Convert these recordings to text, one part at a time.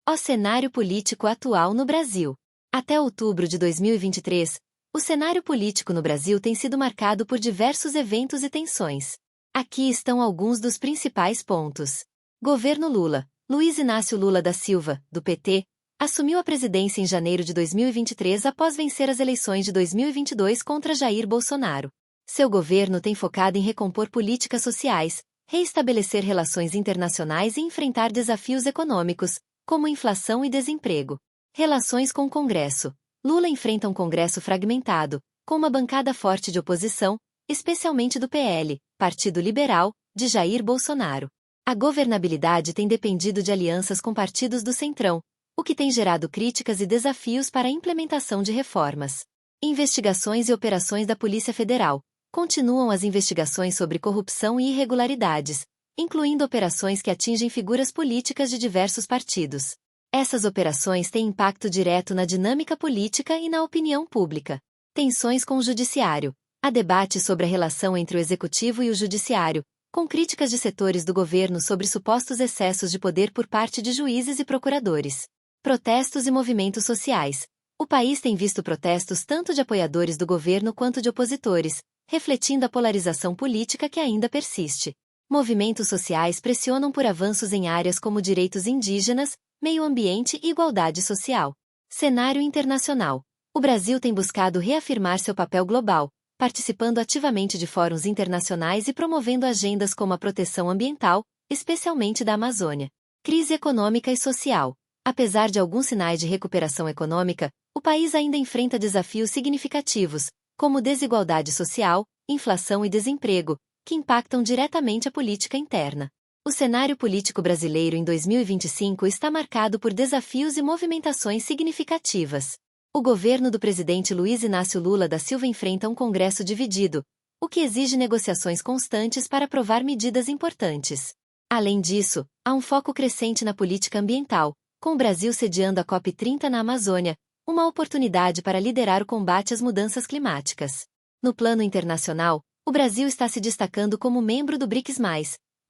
Ó cenário político atual no Brasil. Até outubro de 2023, o cenário político no Brasil tem sido marcado por diversos eventos e tensões. Aqui estão alguns dos principais pontos. Governo Lula. Luiz Inácio Lula da Silva, do PT, assumiu a presidência em janeiro de 2023 após vencer as eleições de 2022 contra Jair Bolsonaro. Seu governo tem focado em recompor políticas sociais, reestabelecer relações internacionais e enfrentar desafios econômicos, como inflação e desemprego. Relações com o Congresso. Lula enfrenta um Congresso fragmentado, com uma bancada forte de oposição, especialmente do PL, Partido Liberal, de Jair Bolsonaro. A governabilidade tem dependido de alianças com partidos do Centrão, o que tem gerado críticas e desafios para a implementação de reformas. Investigações e operações da Polícia Federal. Continuam as investigações sobre corrupção e irregularidades, incluindo operações que atingem figuras políticas de diversos partidos. Essas operações têm impacto direto na dinâmica política e na opinião pública. Tensões com o Judiciário. Há debate sobre a relação entre o Executivo e o Judiciário, com críticas de setores do governo sobre supostos excessos de poder por parte de juízes e procuradores. Protestos e movimentos sociais. O país tem visto protestos tanto de apoiadores do governo quanto de opositores, refletindo a polarização política que ainda persiste. Movimentos sociais pressionam por avanços em áreas como direitos indígenas, meio ambiente e igualdade social. Cenário internacional. O Brasil tem buscado reafirmar seu papel global, participando ativamente de fóruns internacionais e promovendo agendas como a proteção ambiental, especialmente da Amazônia. Crise econômica e social. Apesar de alguns sinais de recuperação econômica, o país ainda enfrenta desafios significativos, como desigualdade social, inflação e desemprego, que impactam diretamente a política interna. O cenário político brasileiro em 2025 está marcado por desafios e movimentações significativas. O governo do presidente Luiz Inácio Lula da Silva enfrenta um Congresso dividido, o que exige negociações constantes para aprovar medidas importantes. Além disso, há um foco crescente na política ambiental, com o Brasil sediando a COP30 na Amazônia, uma oportunidade para liderar o combate às mudanças climáticas. No plano internacional, o Brasil está se destacando como membro do BRICS+,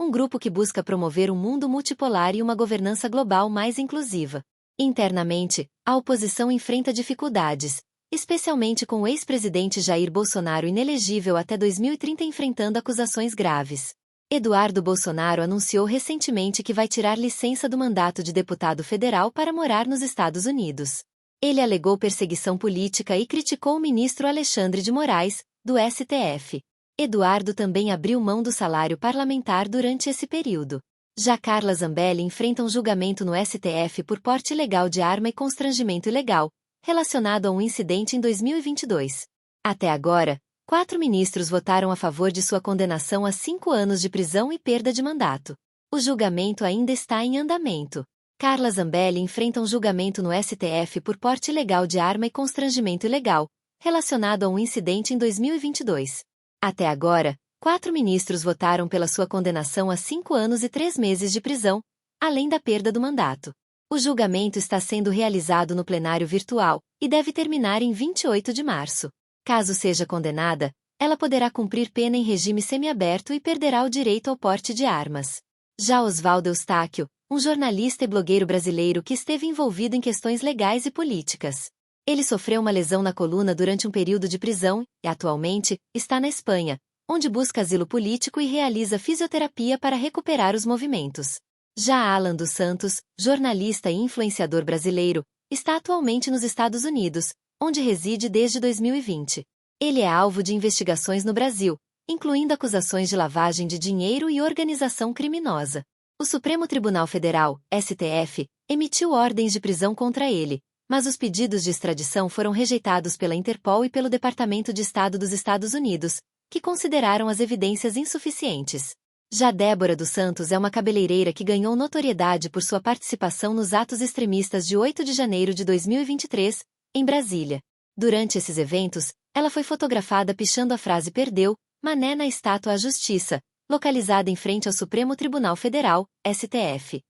um grupo que busca promover um mundo multipolar e uma governança global mais inclusiva. Internamente, a oposição enfrenta dificuldades, especialmente com o ex-presidente Jair Bolsonaro inelegível até 2030 enfrentando acusações graves. Eduardo Bolsonaro anunciou recentemente que vai tirar licença do mandato de deputado federal para morar nos Estados Unidos. Ele alegou perseguição política e criticou o ministro Alexandre de Moraes, do STF. Eduardo também abriu mão do salário parlamentar durante esse período. Já Carla Zambelli enfrenta um julgamento no STF por porte ilegal de arma e constrangimento ilegal, relacionado a um incidente em 2022. Até agora, 4 ministros votaram a favor de sua condenação a 5 anos de prisão e perda de mandato. O julgamento ainda está em andamento. Carla Zambelli enfrenta um julgamento no STF por porte ilegal de arma e constrangimento ilegal, relacionado a um incidente em 2022. Até agora, 4 ministros votaram pela sua condenação a 5 anos e 3 meses de prisão, além da perda do mandato. O julgamento está sendo realizado no plenário virtual e deve terminar em 28 de março. Caso seja condenada, ela poderá cumprir pena em regime semiaberto e perderá o direito ao porte de armas. Já Oswaldo Eustáquio, um jornalista e blogueiro brasileiro que esteve envolvido em questões legais e políticas. Ele sofreu uma lesão na coluna durante um período de prisão e, atualmente, está na Espanha, onde busca asilo político e realiza fisioterapia para recuperar os movimentos. Já Alan dos Santos, jornalista e influenciador brasileiro, está atualmente nos Estados Unidos, onde reside desde 2020. Ele é alvo de investigações no Brasil, incluindo acusações de lavagem de dinheiro e organização criminosa. O Supremo Tribunal Federal, STF, emitiu ordens de prisão contra ele, mas os pedidos de extradição foram rejeitados pela Interpol e pelo Departamento de Estado dos Estados Unidos, que consideraram as evidências insuficientes. Já Débora dos Santos é uma cabeleireira que ganhou notoriedade por sua participação nos atos extremistas de 8 de janeiro de 2023, em Brasília. Durante esses eventos, ela foi fotografada pichando a frase "Perdeu, Mané" na estátua à Justiça, localizada em frente ao Supremo Tribunal Federal, STF.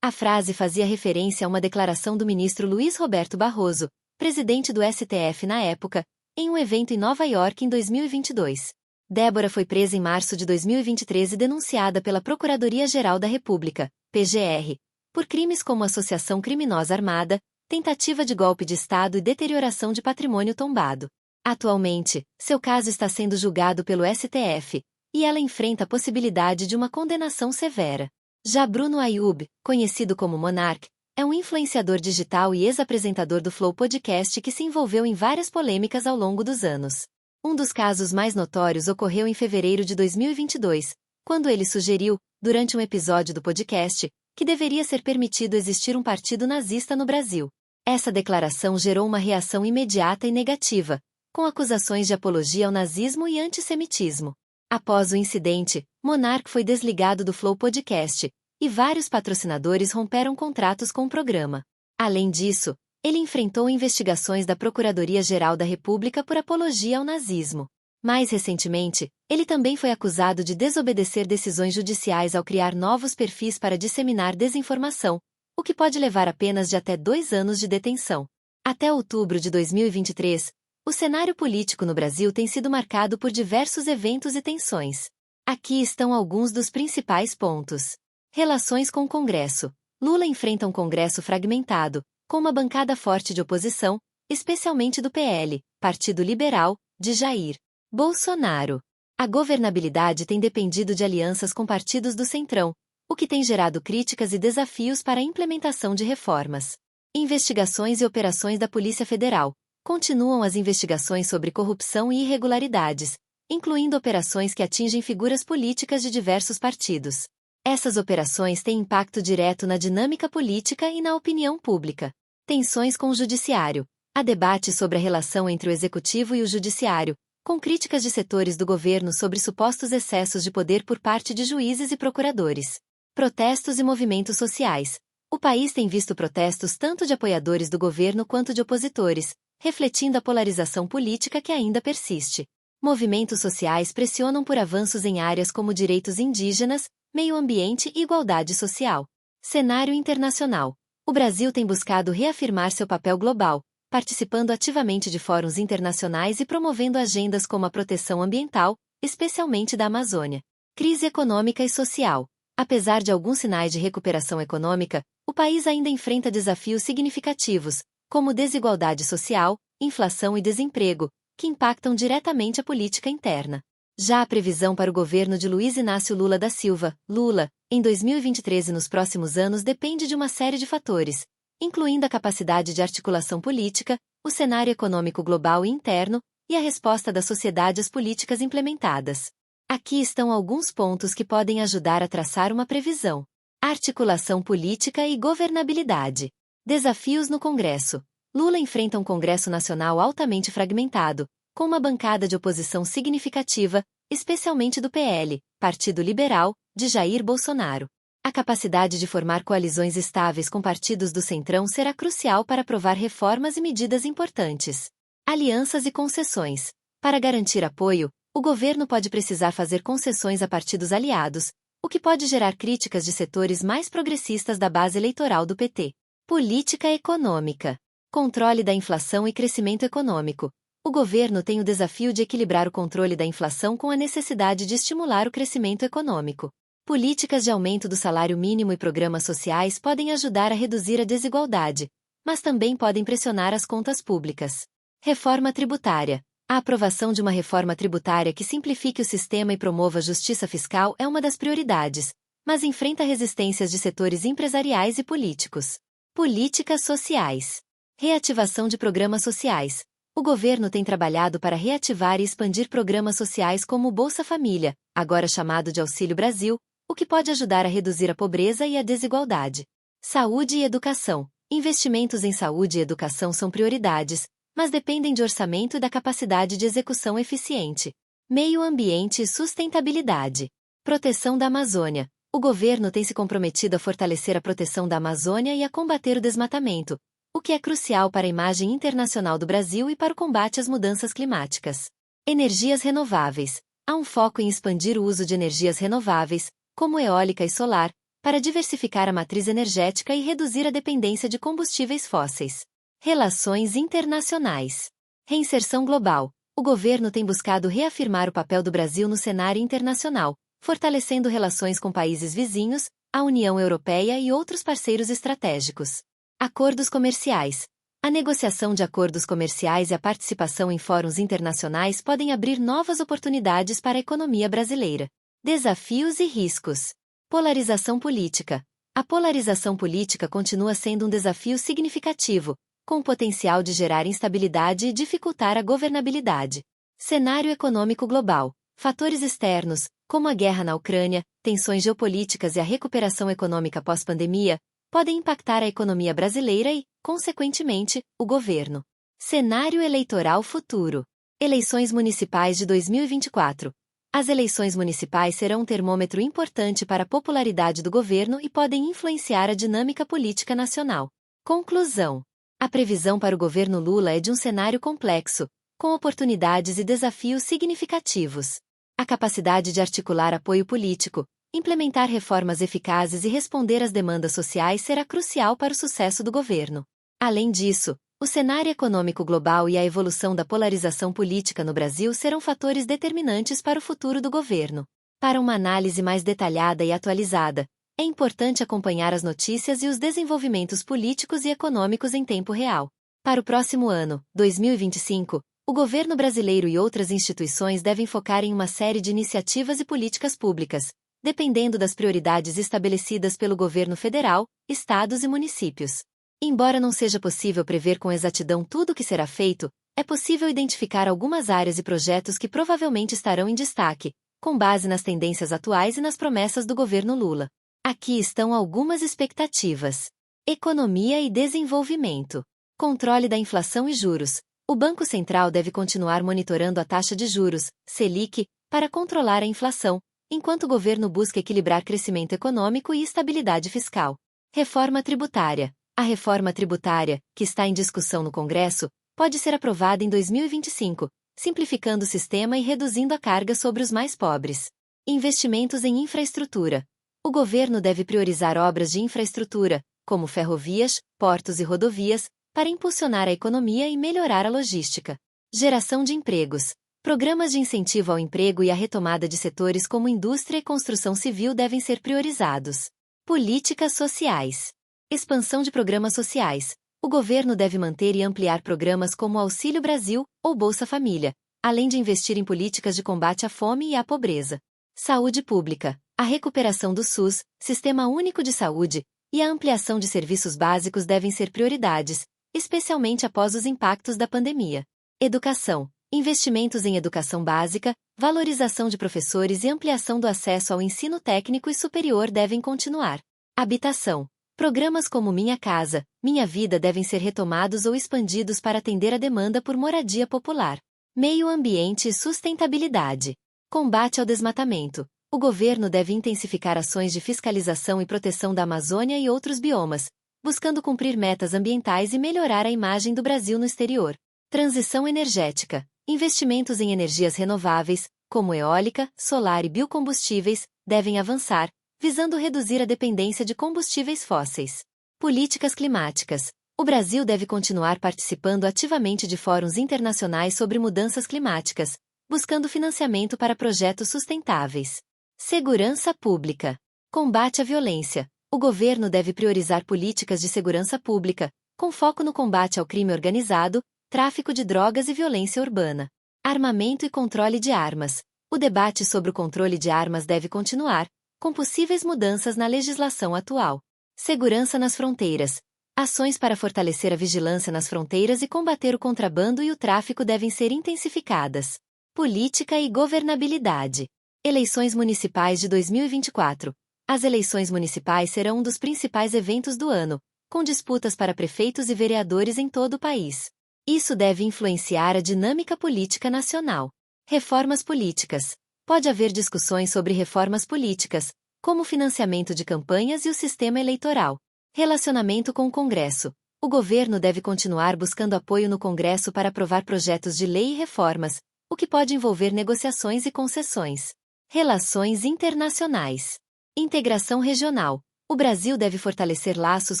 A frase fazia referência a uma declaração do ministro Luiz Roberto Barroso, presidente do STF na época, em um evento em Nova York em 2022. Débora foi presa em março de 2023 e denunciada pela Procuradoria-Geral da República, PGR, por crimes como associação criminosa armada, tentativa de golpe de Estado e deterioração de patrimônio tombado. Atualmente, seu caso está sendo julgado pelo STF, e ela enfrenta a possibilidade de uma condenação severa. Já Bruno Ayub, conhecido como Monark, é um influenciador digital e ex-apresentador do Flow Podcast que se envolveu em várias polêmicas ao longo dos anos. Um dos casos mais notórios ocorreu em fevereiro de 2022, quando ele sugeriu, durante um episódio do podcast, que deveria ser permitido existir um partido nazista no Brasil. Essa declaração gerou uma reação imediata e negativa, com acusações de apologia ao nazismo e antissemitismo. Após o incidente, Monark foi desligado do Flow Podcast, e vários patrocinadores romperam contratos com o programa. Além disso, ele enfrentou investigações da Procuradoria-Geral da República por apologia ao nazismo. Mais recentemente, ele também foi acusado de desobedecer decisões judiciais ao criar novos perfis para disseminar desinformação, o que pode levar a penas de até 2 anos de detenção. Até outubro de 2023, o cenário político no Brasil tem sido marcado por diversos eventos e tensões. Aqui estão alguns dos principais pontos. Relações com o Congresso. Lula enfrenta um Congresso fragmentado, com uma bancada forte de oposição, especialmente do PL, Partido Liberal, de Jair Bolsonaro. A governabilidade tem dependido de alianças com partidos do Centrão, o que tem gerado críticas e desafios para a implementação de reformas. Investigações e operações da Polícia Federal. Continuam as investigações sobre corrupção e irregularidades, incluindo operações que atingem figuras políticas de diversos partidos. Essas operações têm impacto direto na dinâmica política e na opinião pública. Tensões com o Judiciário. Há debate sobre a relação entre o Executivo e o Judiciário, com críticas de setores do governo sobre supostos excessos de poder por parte de juízes e procuradores. Protestos e movimentos sociais. O país tem visto protestos tanto de apoiadores do governo quanto de opositores, refletindo a polarização política que ainda persiste. Movimentos sociais pressionam por avanços em áreas como direitos indígenas, meio ambiente e igualdade social. Cenário internacional. O Brasil tem buscado reafirmar seu papel global, participando ativamente de fóruns internacionais e promovendo agendas como a proteção ambiental, especialmente da Amazônia. Crise econômica e social. Apesar de alguns sinais de recuperação econômica, o país ainda enfrenta desafios significativos, como desigualdade social, inflação e desemprego, que impactam diretamente a política interna. Já a previsão para o governo de Luiz Inácio Lula da Silva, Lula, em 2023 e nos próximos anos depende de uma série de fatores, incluindo a capacidade de articulação política, o cenário econômico global e interno, e a resposta da sociedade às políticas implementadas. Aqui estão alguns pontos que podem ajudar a traçar uma previsão. Articulação política e governabilidade. Desafios no Congresso. Lula enfrenta um Congresso Nacional altamente fragmentado, com uma bancada de oposição significativa, especialmente do PL, Partido Liberal, de Jair Bolsonaro. A capacidade de formar coalizões estáveis com partidos do Centrão será crucial para aprovar reformas e medidas importantes. Alianças e concessões. Para garantir apoio, o governo pode precisar fazer concessões a partidos aliados, o que pode gerar críticas de setores mais progressistas da base eleitoral do PT. Política econômica. Controle da inflação e crescimento econômico. O governo tem o desafio de equilibrar o controle da inflação com a necessidade de estimular o crescimento econômico. Políticas de aumento do salário mínimo e programas sociais podem ajudar a reduzir a desigualdade, mas também podem pressionar as contas públicas. Reforma tributária. A aprovação de uma reforma tributária que simplifique o sistema e promova justiça fiscal é uma das prioridades, mas enfrenta resistências de setores empresariais e políticos. Políticas sociais. Reativação de programas sociais. O governo tem trabalhado para reativar e expandir programas sociais como o Bolsa Família, agora chamado de Auxílio Brasil, o que pode ajudar a reduzir a pobreza e a desigualdade. Saúde e educação. Investimentos em saúde e educação são prioridades, mas dependem de orçamento e da capacidade de execução eficiente. Meio ambiente e sustentabilidade. Proteção da Amazônia. O governo tem se comprometido a fortalecer a proteção da Amazônia e a combater o desmatamento, o que é crucial para a imagem internacional do Brasil e para o combate às mudanças climáticas. Energias renováveis. Há um foco em expandir o uso de energias renováveis, como eólica e solar, para diversificar a matriz energética e reduzir a dependência de combustíveis fósseis. Relações internacionais. Reinserção global. O governo tem buscado reafirmar o papel do Brasil no cenário internacional, fortalecendo relações com países vizinhos, a União Europeia e outros parceiros estratégicos. Acordos comerciais. A negociação de acordos comerciais e a participação em fóruns internacionais podem abrir novas oportunidades para a economia brasileira. Desafios e riscos. Polarização política. A polarização política continua sendo um desafio significativo, com o potencial de gerar instabilidade e dificultar a governabilidade. Cenário econômico global. Fatores externos, como a guerra na Ucrânia, tensões geopolíticas e a recuperação econômica pós-pandemia, podem impactar a economia brasileira e, consequentemente, o governo. Cenário eleitoral futuro. Eleições municipais de 2024. As eleições municipais serão um termômetro importante para a popularidade do governo e podem influenciar a dinâmica política nacional. Conclusão. A previsão para o governo Lula é de um cenário complexo, com oportunidades e desafios significativos. A capacidade de articular apoio político, implementar reformas eficazes e responder às demandas sociais será crucial para o sucesso do governo. Além disso, o cenário econômico global e a evolução da polarização política no Brasil serão fatores determinantes para o futuro do governo. Para uma análise mais detalhada e atualizada, é importante acompanhar as notícias e os desenvolvimentos políticos e econômicos em tempo real. Para o próximo ano, 2025, o governo brasileiro e outras instituições devem focar em uma série de iniciativas e políticas públicas, dependendo das prioridades estabelecidas pelo governo federal, estados e municípios. Embora não seja possível prever com exatidão tudo o que será feito, é possível identificar algumas áreas e projetos que provavelmente estarão em destaque, com base nas tendências atuais e nas promessas do governo Lula. Aqui estão algumas expectativas. Economia e desenvolvimento. Controle da inflação e juros. O Banco Central deve continuar monitorando a taxa de juros, Selic, para controlar a inflação, enquanto o governo busca equilibrar crescimento econômico e estabilidade fiscal. Reforma tributária. A reforma tributária, que está em discussão no Congresso, pode ser aprovada em 2025, simplificando o sistema e reduzindo a carga sobre os mais pobres. Investimentos em infraestrutura. O governo deve priorizar obras de infraestrutura, como ferrovias, portos e rodovias, para impulsionar a economia e melhorar a logística. Geração de empregos. Programas de incentivo ao emprego e a retomada de setores como indústria e construção civil devem ser priorizados. Políticas sociais. Expansão de programas sociais. O governo deve manter e ampliar programas como o Auxílio Brasil ou Bolsa Família, além de investir em políticas de combate à fome e à pobreza. Saúde pública. A recuperação do SUS, Sistema Único de Saúde, e a ampliação de serviços básicos devem ser prioridades, especialmente após os impactos da pandemia. Educação. Investimentos em educação básica, valorização de professores e ampliação do acesso ao ensino técnico e superior devem continuar. Habitação. Programas como Minha Casa, Minha Vida devem ser retomados ou expandidos para atender a demanda por moradia popular. Meio ambiente e sustentabilidade. Combate ao desmatamento. O governo deve intensificar ações de fiscalização e proteção da Amazônia e outros biomas, buscando cumprir metas ambientais e melhorar a imagem do Brasil no exterior. Transição energética. Investimentos em energias renováveis, como eólica, solar e biocombustíveis, devem avançar, visando reduzir a dependência de combustíveis fósseis. Políticas climáticas. O Brasil deve continuar participando ativamente de fóruns internacionais sobre mudanças climáticas, buscando financiamento para projetos sustentáveis. Segurança pública. Combate à violência. O governo deve priorizar políticas de segurança pública, com foco no combate ao crime organizado, tráfico de drogas e violência urbana. Armamento e controle de armas. O debate sobre o controle de armas deve continuar, com possíveis mudanças na legislação atual. Segurança nas fronteiras. Ações para fortalecer a vigilância nas fronteiras e combater o contrabando e o tráfico devem ser intensificadas. Política e governabilidade. Eleições municipais de 2024. As eleições municipais serão um dos principais eventos do ano, com disputas para prefeitos e vereadores em todo o país. Isso deve influenciar a dinâmica política nacional. Reformas políticas. Pode haver discussões sobre reformas políticas, como o financiamento de campanhas e o sistema eleitoral. Relacionamento com o Congresso. O governo deve continuar buscando apoio no Congresso para aprovar projetos de lei e reformas, o que pode envolver negociações e concessões. Relações internacionais. Integração regional. O Brasil deve fortalecer laços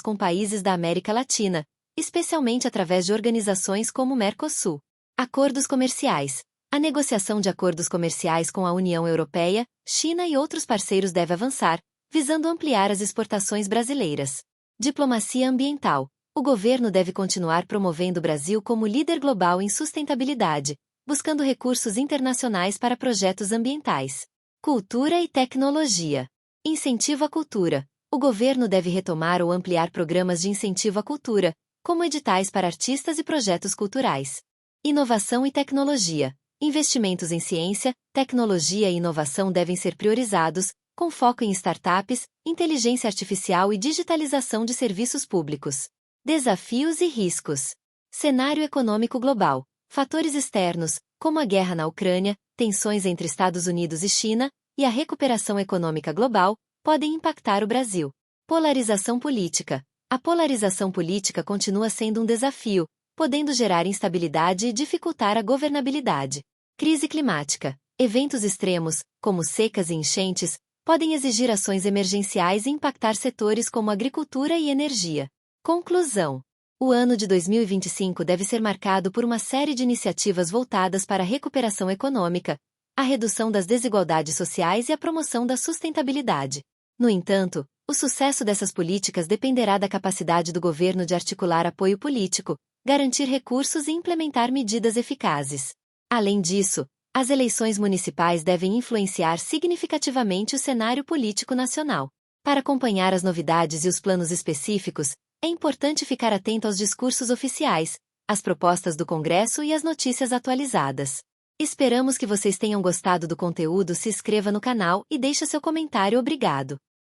com países da América Latina, especialmente através de organizações como o Mercosul. Acordos comerciais. A negociação de acordos comerciais com a União Europeia, China e outros parceiros deve avançar, visando ampliar as exportações brasileiras. Diplomacia ambiental. O governo deve continuar promovendo o Brasil como líder global em sustentabilidade, buscando recursos internacionais para projetos ambientais. Cultura e tecnologia. Incentivo à cultura. O governo deve retomar ou ampliar programas de incentivo à cultura, como editais para artistas e projetos culturais. Inovação e tecnologia. Investimentos em ciência, tecnologia e inovação devem ser priorizados, com foco em startups, inteligência artificial e digitalização de serviços públicos. Desafios e riscos. Cenário econômico global. Fatores externos, como a guerra na Ucrânia, tensões entre Estados Unidos e China, e a recuperação econômica global, podem impactar o Brasil. Polarização política. A polarização política continua sendo um desafio, podendo gerar instabilidade e dificultar a governabilidade. Crise climática. Eventos extremos, como secas e enchentes, podem exigir ações emergenciais e impactar setores como agricultura e energia. Conclusão. O ano de 2025 deve ser marcado por uma série de iniciativas voltadas para a recuperação econômica, a redução das desigualdades sociais e a promoção da sustentabilidade. No entanto, o sucesso dessas políticas dependerá da capacidade do governo de articular apoio político, garantir recursos e implementar medidas eficazes. Além disso, as eleições municipais devem influenciar significativamente o cenário político nacional. Para acompanhar as novidades e os planos específicos, é importante ficar atento aos discursos oficiais, às propostas do Congresso e às notícias atualizadas. Esperamos que vocês tenham gostado do conteúdo. Se inscreva no canal e deixe seu comentário. Obrigado.